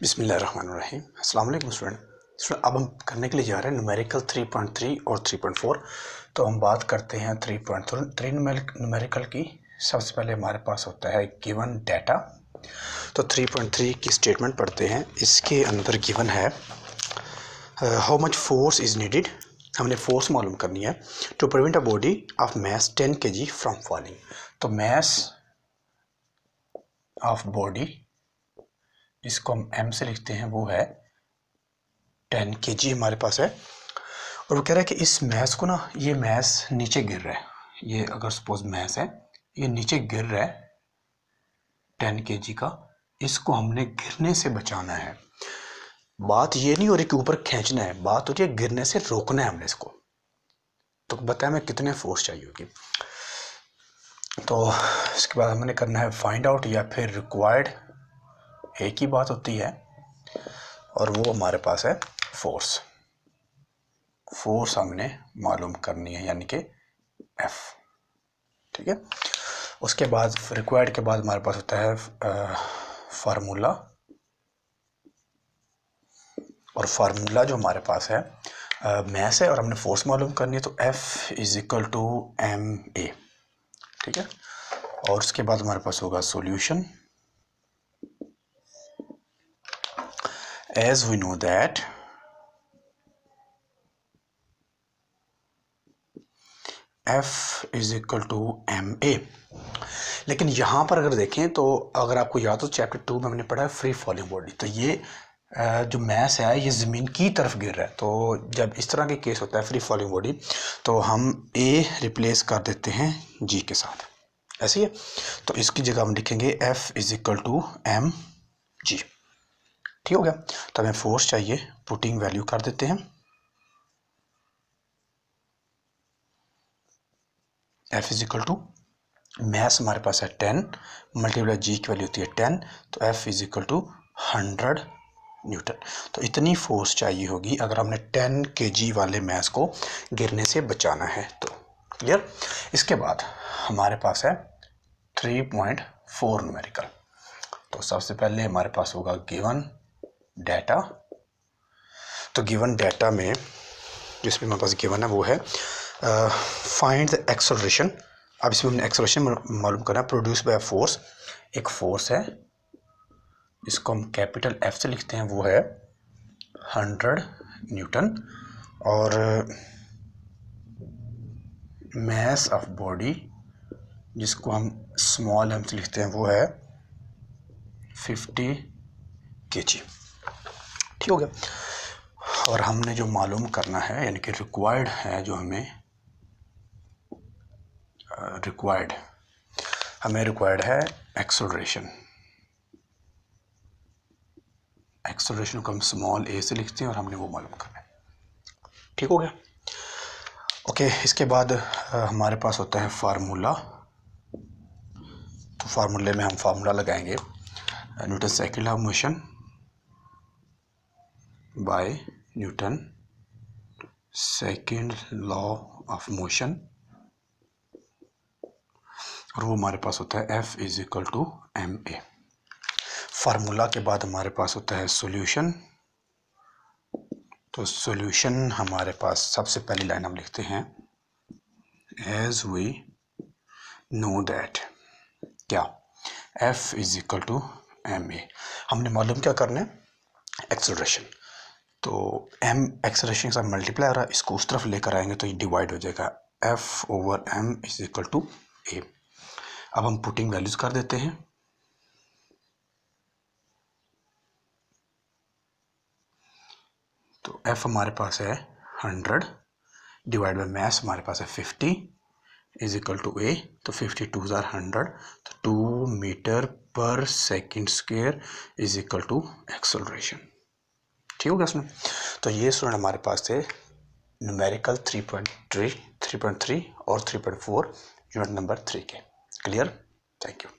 बिस्मिल्लाहिर्रहमानिर्रहीम। अस्सलाम वालेकुम स्टूडेंट। अब हम करने के लिए जा रहे हैं न्यूमेरिकल 3.3 और 3.4। तो हम बात करते हैं 3.3 न्यूमेरिकल की। सबसे पहले हमारे पास होता है गिवन डाटा। तो 3.3 की स्टेटमेंट पढ़ते हैं। इसके अंदर गिवन है how much force is needed. हमने फोर्स मालूम करनी है to prevent a body of mass 10 kg from falling. तो मास ऑफ बॉडी जिसको हम m से लिखते हैं वो है 10 kg हमारे पास है। और वो कह रहा है कि इस मैस को ना, ये मैस नीचे गिर रहा है। ये अगर सपोज मैस है, ये नीचे गिर रहा है 10 kg का, इसको हमने गिरने से बचाना है। बात ये नहीं हो रही कि ऊपर खींचना है, बात हो रही है गिरने से रोकना है हमने इसको। तो बताया मैं कितने फोर्स चाहिए होगी। तो इसके बाद हमने करना है फाइंड आउट या फिर रिक्वायर्ड, एक ही बात होती है। और वो हमारे पास है फोर्स हमने मालूम करनी है, यानी कि F। ठीक है। उसके बाद रिक्वायर्ड के बाद हमारे पास होता है फार्मूला। और फार्मूला जो हमारे पास है मैस है और हमने फोर्स मालूम करनी है, तो F is equal to ma। ठीक है। और उसके बाद हमारे पास होगा solution. As we know that F is equal to ma। लेकिन यहाँ पर अगर देखें तो अगर आपको याद हो चैप्टर 2 में हमने पढ़ा है फ्री फॉलिंग बॉडी। तो ये जो मैस है ये ज़मीन की तरफ गिर रहा है। तो जब इस तरह के केस होता है फ्री फॉलिंग बॉडी, तो हम A रिप्लेस कर देते हैं G के साथ। ऐसे ही है। तो इसकी जगह हम लिखेंगे F is equal to mg। ठीक हो गया। तो हमें फोर्स चाहिए, पुटिंग वैल्यू कर देते हैं। F is equal to mass हमारे पास है 10 मल्टीप्लाई G की वैल्यू होती है 10, तो F is equal to 100 newton. तो इतनी फोर्स चाहिए होगी अगर हमने 10 kg वाले मैस को गिरने से बचाना है। तो क्लियर। इसके बाद हमारे पास है 3.4 न्यूमेरिकल। तो सबसे पहले हमारे पास होगा गिवन डाटा। तो गिवन डाटा में जिसमें हमारे पास गिवन है वो है फाइंड द एक्सेलरेशन। अब इसमें हमने एक्सेलरेशन मालूम करना है प्रोड्यूस बाय फोर्स। एक फोर्स है इसको हम कैपिटल F से लिखते हैं, वो है 100 न्यूटन। और मास ऑफ बॉडी जिसको हम स्मॉल m से लिखते हैं वो है 50 kg। ठीक हो गया। और हमने जो मालूम करना है यानी कि रिक्वायर्ड है, जो हमें रिक्वायर्ड है एक्सेलरेशन। एक्सेलरेशन को हम स्मॉल a से लिखते हैं और हमने वो मालूम करना है। ठीक हो गया। ओके। इसके बाद हमारे पास होता है फार्मूला। तो फार्मूले में हम फार्मूला लगाएंगे Newton second law of motion by Newton second law of motion. और वो हमारे पास होता है F is equal to ma। Formula के बाद हमारे पास होता है सॉल्यूशन। तो सॉल्यूशन हमारे पास सबसे पहली लाइन हम लिखते हैं एज वी नो दैट क्या F is equal to ma। हमने मालूम क्या करना है, एक्सेलरेशन। तो m एक्सेलरेशन के साथ मल्टीप्लाई हो रहा है, इसको उस तरफ लेकर आएंगे तो ये डिवाइड हो जाएगा। F over m is equal to a। अब हम पुटिंग वैल्यूज कर देते हैं। तो F हमारे पास है 100 डिवाइड बाय मास हमारे पास है 50 इज इक्वल टू a। तो 52 आर 100, तो 2 metre per second square is equal to acceleration. ठीक हो गया इसमें। तो ये स्टूडेंट हमारे पास थे न्यूमेरिकल 3.3 और 3.4 यूनिट नंबर 3 के। क्लियर। Thank you.